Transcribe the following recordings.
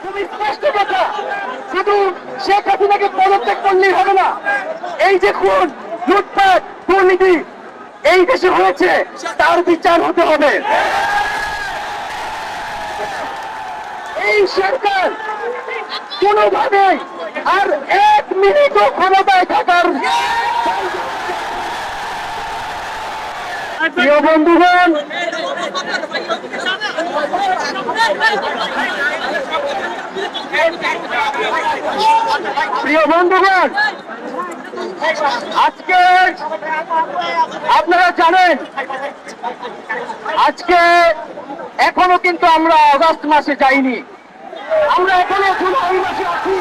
খুবই স্পষ্ট কথা, শুধু শেখ হাসিনাকে পদত্যাগ করলেই হবে না। এই যে খুন, লুটপাট, দুর্নীতি এই দেশে হয়েছে, তার বিচার হতে হবে। এই সরকার কোনোভাবেই আর 1 মিনিটও ক্ষমতায় থাকার। প্রিয় বন্ধুগণ, আজকে আপনারা জানেন, আজকে এখনো কিন্তু আমরা অগাস্ট মাসে যাইনি, আমরা এখনো জুলাই মাসে আছি।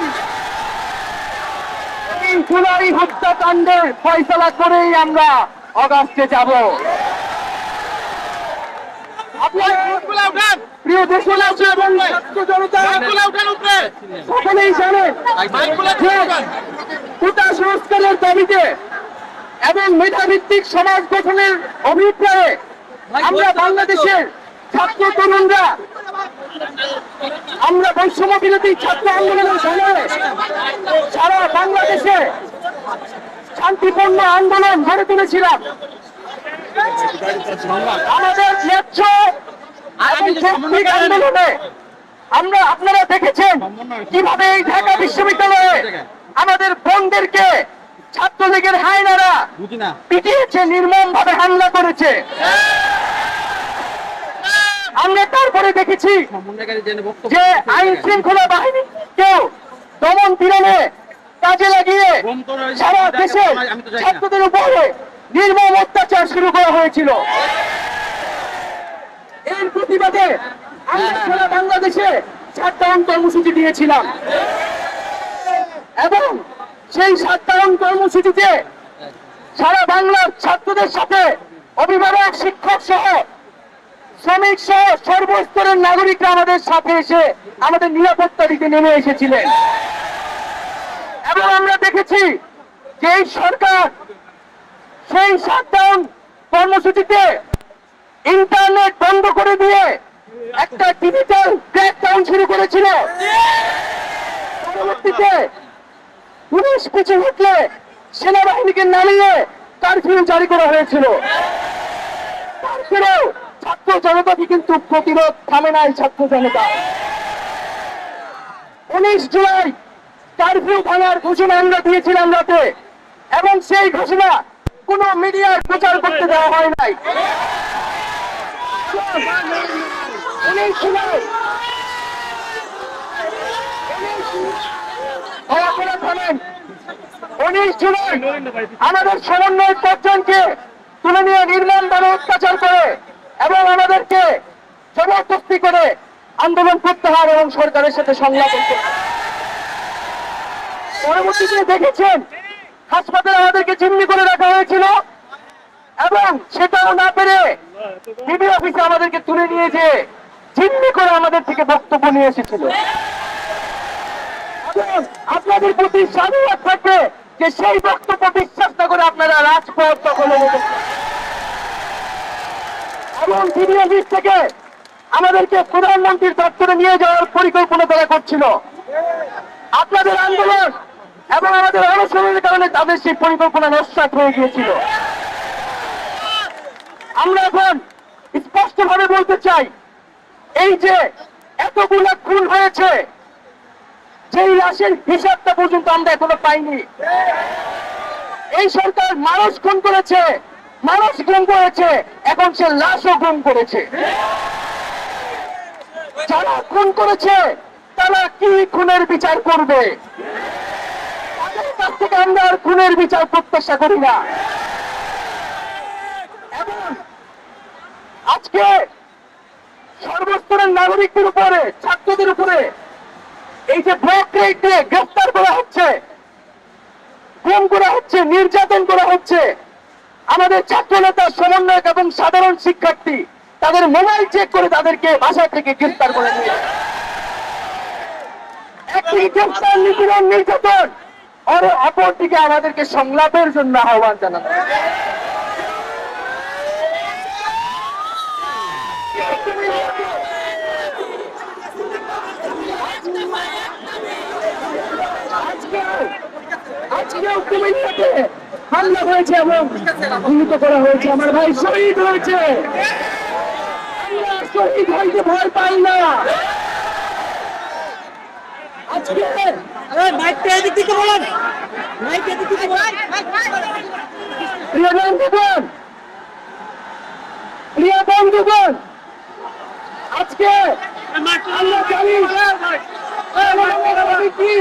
এই জুলাই হত্যাকাণ্ডের ফয়সালা করেই আমরা অগাস্টে যাব। প্রিয় দেশবাসী এবং জনতা সকলেই জানেন, কোটা সংস্কারের দাবিতে এবং মেধাভিত্তিক সমাজ গঠনের অভিপ্রায়ে আমরা বাংলাদেশের ছাত্র তরুণরা আমরা বৈষম্য বিরোধী ছাত্র আন্দোলনের সময়ে সারা বাংলাদেশে শান্তিপূর্ণ আন্দোলন গড়ে তুলেছিলাম। আমাদের ন্যায্য আন্দোলনে আপনারা দেখেছেন কিভাবে এই ঢাকা বিশ্ববিদ্যালয়ে আমাদের বোনদেরকে ছাত্রলীগের হায়নারা পিটিয়েছে, নির্মম ভাবে হামলা করেছে। আমরা তারপরে দেখেছি যে আইন শৃঙ্খলা বাহিনীকেও দমন পীড়নে কাজে লাগিয়ে সারা দেশে ছাত্রদের উপরে নির্মম অত্যাচার শুরু করা হয়েছিল। এর প্রতিবাদে আমরা সারা বাংলাদেশে শাটডাউন কর্মসূচি দিয়েছিলাম এবং সেই শাটডাউন কর্মসূচিতে সারা বাংলার ছাত্রদের সাথে অভিভাবক, শিক্ষক সহ, শ্রমিক সহ সর্বস্তরের নাগরিকরা আমাদের সাথে এসে আমাদের নিরাপত্তা দিতে নেমে এসেছিলেন। এবং আমরা দেখেছি যে এই সরকার সেই শাটডাউন কর্মসূচিতে ইন্টারনেট বন্ধ করে দিয়ে একটা ডিজিটাল ক্র্যাকডাউন শুরু করেছিল। পরবর্তীতে পুলিশ পিছু হটলে সেনাবাহিনীকে নামিয়ে কারফিউ জারি করা হয়েছিল। তারপরেও ছাত্র জনতাকে কিন্তু প্রতিরোধ থামে নাই। ছাত্র জনতা 19 জুলাই কারফিউ ভাঙার ঘোষণা আমরা দিয়েছিলাম রাতে, এবং সেই ঘোষণা কোন মিডিয়ার প্রচার করতে দেওয়া হয় নাই। 19 জুলাই আমাদের সমন্বয় পর্যন্তকে তুলে নিয়ে নির্মমভাবে অত্যাচার করে এবং আমাদেরকে জবরদস্তি করে আন্দোলন প্রত্যাহার এবং সরকারের সাথে সংলাপ করতে। পরবর্তীতে দেখেছেন হাসপাতালে আমাদেরকে জিম্মি করে রাখা হয়েছিল এবং সেটাও না পেরে ডিবি অফিসে আমাদেরকে তুলে নিয়ে যে জিম্মি করে আমাদের থেকে বক্তব্য নিয়ে এসেছিল। আপনাদের প্রতি সাধুবাদ থাকবে যে সেই বক্তব্য বিশ্বাস না করে আপনারা রাজপথ দখলে রেখেছেন এবং ডিবি অফিস থেকে আমাদেরকে প্রধানমন্ত্রীর দপ্তরে নিয়ে যাওয়ার পরিকল্পনা তারা করছিল। আপনাদের আন্দোলন এবং আমাদের অনশনের কারণে তাদের সেই পরিকল্পনা নস্যাৎ হয়ে গিয়েছিল। আমরা এখন স্পষ্ট ভাবে বলতে চাই, এই যে এতগুলো খুন হয়েছে, সেই লাশের হিসাবটা পর্যন্ত আমরা এখনো পাইনি। এই সরকার মানুষ খুন করেছে, মানুষ গুম করেছে, এখন সে লাশও গুম করেছে। যারা খুন করেছে তারা কি খুনের বিচার করবে? তাদের কাছ থেকে আমরা আর খুনের বিচার প্রত্যাশা করি না। এবং আজকে সর্বস্তরের নাগরিকদের উপরে, ছাত্রদের উপরে এই যে ব্লক রেটে গ্রেফতার করা হচ্ছে, গুম করা হচ্ছে, নির্যাতন করা হচ্ছে, আমাদের ছাত্র নেতা, সমন্বয়ক এবং সাধারণ শিক্ষার্থী তাদের মোবাইল চেক করে তাদেরকে বাসা থেকে গ্রেফতার করে নিয়ে একদিকে গ্রেফতার, নিপীড়ন, নির্যাতন, আর অপরদিকে আমাদেরকে সংলাপের জন্য আহ্বান জানানো। কুমিল্লাতে হামলা হয়েছে এবং গুলিত করা হয়েছে, আমার ভাই শহীদ হয়েছে। আমরা শহীদ হইতে ভয় পাই না। আজকে প্রিয় বন্ধুগণ, প্রিয় বন্ধুগণ, আজকে আমরা জানি কি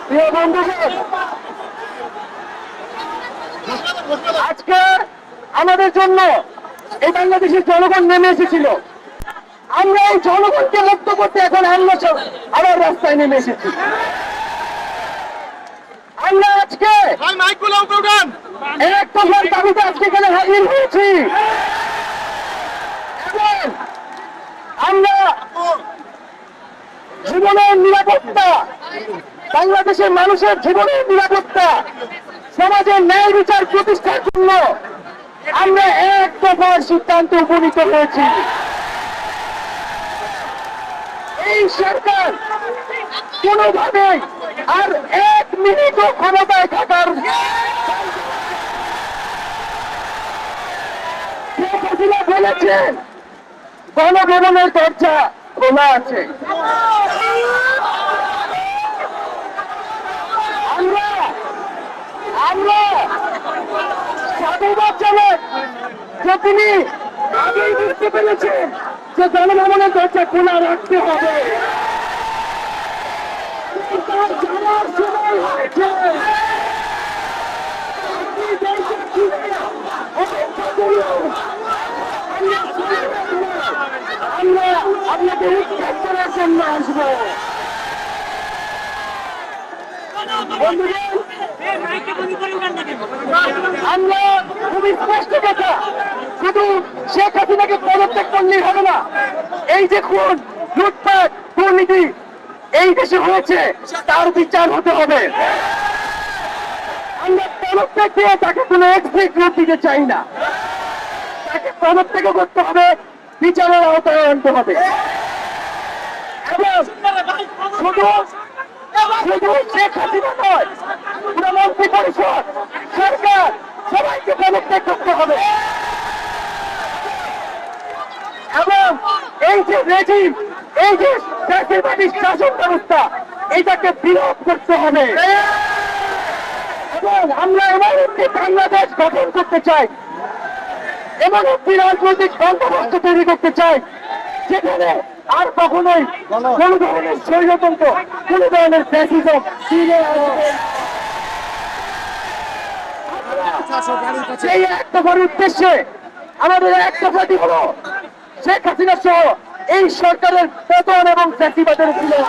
প্রিয় বন্ধুগণ, আজকে আমাদের জন্য এই বাংলাদেশের জনগণ নেমে এসেছিল। আমরা এই জনগণকে মুক্ত করতে এখন আমরা আবার রাস্তায় নেমে এসেছি। আমরা আজকে এক দফার দাবিতে আজকে এখানে হাজির হয়েছি। আমরা জীবনের নিরাপত্তা, বাংলাদেশের মানুষের জীবনের নিরাপত্তা, সমাজের ন্যায় বিচার প্রতিষ্ঠার জন্য আমরা এক দফার সিদ্ধান্তে উপনীত হয়েছি। এই সরকার কোনোভাবেই আর এক মিনিটও ক্ষমতায় থাকার বলেছেন, গণভবনের দরজা খোলা আছে। আমরা সাধুবাদ জানাই যে তিনি আগেই বুঝতে পেরেছেন যে গণভবনের দরজা খোলা রাখতে হবে। তার জানার সময় হয়েছে। আমরা আপনাকে উৎখাত করার জন্য আসবো। আমরা খুবই স্পষ্ট কথা, শুধু শেখ হাসিনাকে পদত্যাগ করলেই হবে না। এই যে খুন, লুটপাট, দুর্নীতি এই দেশে হয়েছে, তার বিচার হতে হবে। আমরা পদত্যাগ দিয়ে তাকে কোনো এক্সিট রূপ দিতে চাই না। তাকে পদত্যাগ করতে হবে, বিচারের আওতায় আনতে হবে। এবং শুধু শেখ হাসিনা নয়, পুরো মন্ত্রী পরিষদ, সরকার সবাইকে পদত্যাগ করতে হবে। এবং এই যে রেজিম, এই যে ফ্যাসিবাদী শাসন ব্যবস্থা, এটাকে বিরোধ করতে হবে। এবং আমরা এমন একটি বাংলাদেশ গঠন করতে চাই, এমন একটি রাজনৈতিক বন্দোবস্ত তৈরি করতে চাই যেখানে আর কখনোই কোন ধরনের স্বৈরতন্ত্র, কোন ধরনের ফ্যাসিজম ফিরে আসবে। সেই এক দফার উদ্দেশ্যে আমাদের এক দফাটি হলো শেখ হাসিনা সহ এই সরকারের পতন এবং ফ্যাসিবাদের বিলোপ।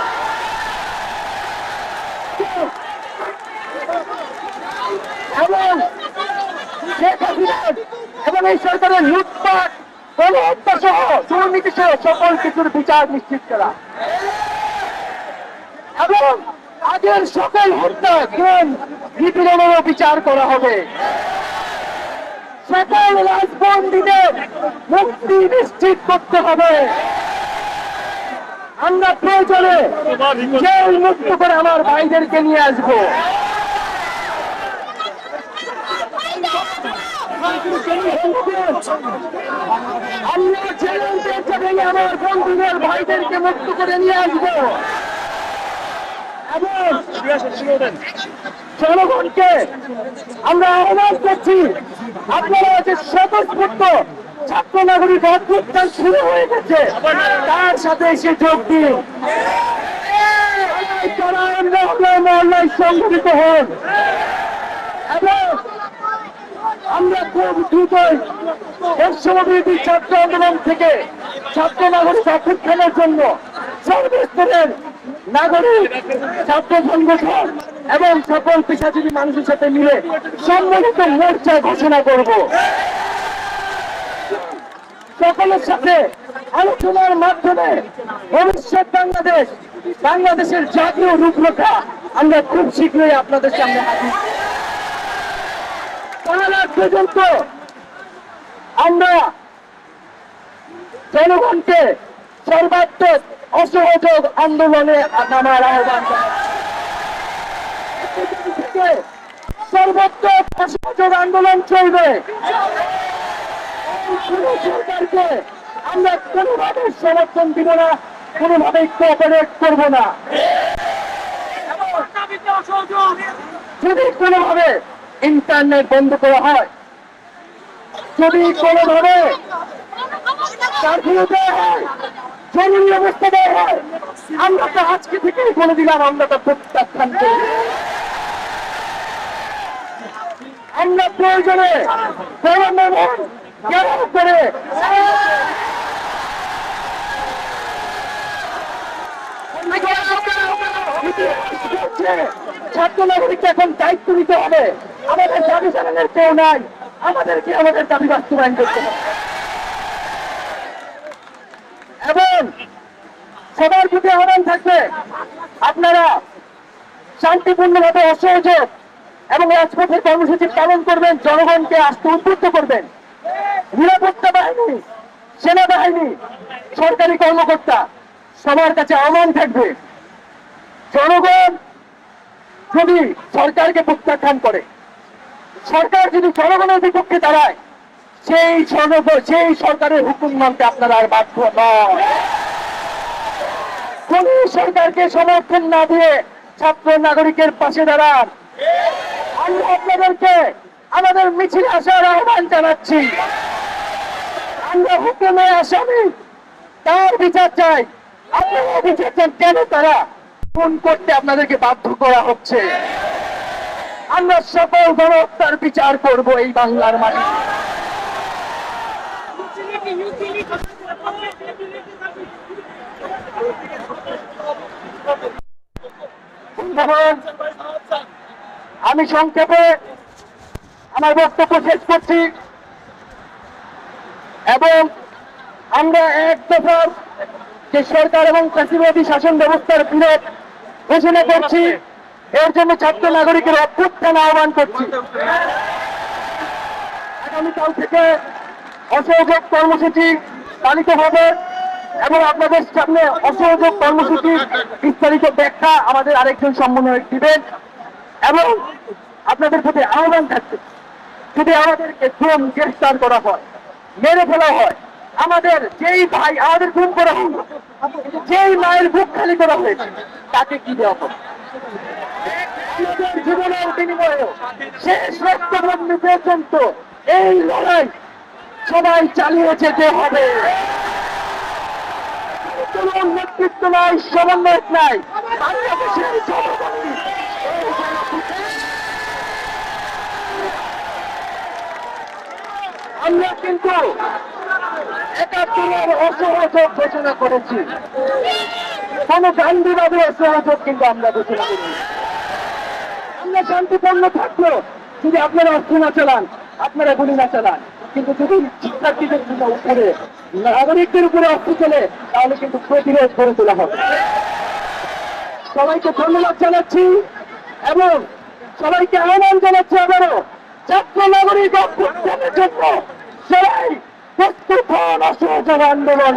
এবং শেখ হাসিনা এবং এই সরকারের লুটপাট, গণহত্যা সহ দুর্নীতি সহ সকল কিছুর বিচার নিশ্চিত করা এবং আগের সকল হত্যা, খুন, নিপীড়নেরও বিচার করা হবে। সকল রাজবন্দীদের মুক্তি নিশ্চিত করতে হবে। আমরা প্রয়োজনে জেল মুক্ত করে আমার ভাইদেরকে নিয়ে আসবো। আমরা জেলের ভেঙে আমার বন্ধুদের ভাইদেরকে মুক্ত করে নিয়ে আসবো এবং জনগণকে আমরা আহ্বান করছি, আপনারা যে স্বতঃস্ফূর্ত ছাত্র নাগরিক অভ্যুত্থান শুরু হয়ে গেছে, তার সাথে এসে যোগ দিন। মহল্লায় সংগঠিত হন এবং আমরা খুব দ্রুতই বৈষম্যবিরোধী ছাত্র আন্দোলন থেকে ছাত্র নাগরিক অভ্যুত্থানের জন্য সর্বস্তরের নাগরিক ছাত্র সংগঠন এবং সকল পেশাজীবী মানুষের সাথে মিলে সম্মিলিত মোর্চা ঘোষণা করব। সকলের সাথে আলোচনার মাধ্যমে ভবিষ্যৎ বাংলাদেশের জাতীয় রূপরেখা আমরা খুব শীঘ্রই আপনাদের সামনে হাজির। তার আগ পর্যন্ত আমরা জনগণকে সর্বাত্মক অসহযোগ আন্দোলনে নামার আহ্বান জানাই। সর্বাত্মক অসহযোগ আন্দোলন চলবে। সরকারকে আমরা কোনোভাবে সমর্থন দিব না, কোনোভাবে কোঅপারেট করব না। যদি কোনোভাবে ইন্টারনেট বন্ধ করা হয়, যদি কোনোভাবে কারফিউ দেওয়া হয়, জরুরি অবস্থা দেওয়া হয়, আমরা তো আজকে থেকেই বলে দিলাম আমরা তো প্রত্যাখ্যান করব। আমরা প্রয়োজনে করে ছাত্র নাগরিককে এখন দায়িত্ব নিতে হবে। আমাদের দাবি জানানোর কেউ নাই, আমাদেরকে আমাদের দাবি বাস্তবায়ন করতে হবে। এবং সবার প্রতি আহ্বান থাকবে, আপনারা শান্তিপূর্ণভাবে অসহযোগ এবং রাজপথের কর্মসূচি পালন করবেন, জনগণকে আসতে উদ্বুদ্ধ করবেন। নিরাপত্তা বাহিনী, সেনাবাহিনী, সরকারি কর্মকর্তা সবার কাছে আহ্বান থাকবে, জনগণ যদি সরকারকে প্রত্যাখ্যান করে, সরকার যদি জনগণের বিপক্ষে দাঁড়ায়, সেই সরকারের হুকুম মানতে আপনারা আর বাধ্য নয়। কোন সরকারকে সমর্থন না দিয়ে ছাত্র নাগরিকের পাশে দাঁড়ান। আমরা আপনাদেরকে আমাদের মিছিলে আসার আহ্বান জানাচ্ছি। আমরা হুকুমে আসামি, তার বিচার চাই। আপনারা বিচার চান কেন তারা খুন করতে আপনাদেরকে বাধ্য করা হচ্ছে? আমরা সকল গণহত্যার বিচার করব এই বাংলার মাটি। আমি সংক্ষেপে আমার বক্তব্য শেষ করছি এবং আমরা এক দফা যে সরকার এবং ফ্যাসিবাদী শাসন ব্যবস্থার বিরোধ ঘোষণা করছি। এর জন্য ছাত্র নাগরিকের অভ্যুত্থান আহ্বান করছি। আগামীকাল থেকে অসহযোগ কর্মসূচি পালিত হবে এবং আপনাদের সামনে অসহযোগ কর্মসূচির বিস্তারিত ব্যাখ্যা আমাদের আরেকজন সমন্বয়ক দিবেন। এবং আপনাদের প্রতি আহ্বান থাকবে, যদি আমাদেরকে খুন গ্রেফতার করা হয়, মেরে ফেলা হয়, আমাদের যেই ভাই আমাদের খুন করা হয়, যেই মায়ের বুক খালি করা হয়েছে, তাকে কি দেওয়া হবে? আমাদের জীবনের বিনিময়ে শেষ রক্তবন্ধু পর্যন্ত এই লড়াই সবাই চালিয়ে যেতে হবে। কোন নেতৃত্ব নাই, সমন্বয়ক নাই, বাংলাদেশের জনগণই আমরা কিন্তু ৭১ অসহযোগ ঘোষণা করেছি। কোন গান্ধীবাদী অসহযোগ কিন্তু আমরা ঘোষণা করিনি। আমরা শান্তিপূর্ণ থাকলো যদি আপনারা অস্ত্র না চালান, আপনারা গুলি না চালান, কিন্তু যদি শিক্ষার্থীদের উপরে, নাগরিকদের উপরে অস্ত্র চলে, তাহলে কিন্তু প্রতিরোধ করে তোলা হবে। সবাইকে ধন্যবাদ জানাচ্ছি এবং সবাইকে আহ্বান জানাচ্ছি আবারও ছাত্র নাগরিক অভ্যুত্থানের জন্য সবাই প্রস্তুত হন অসহযোগ আন্দোলন।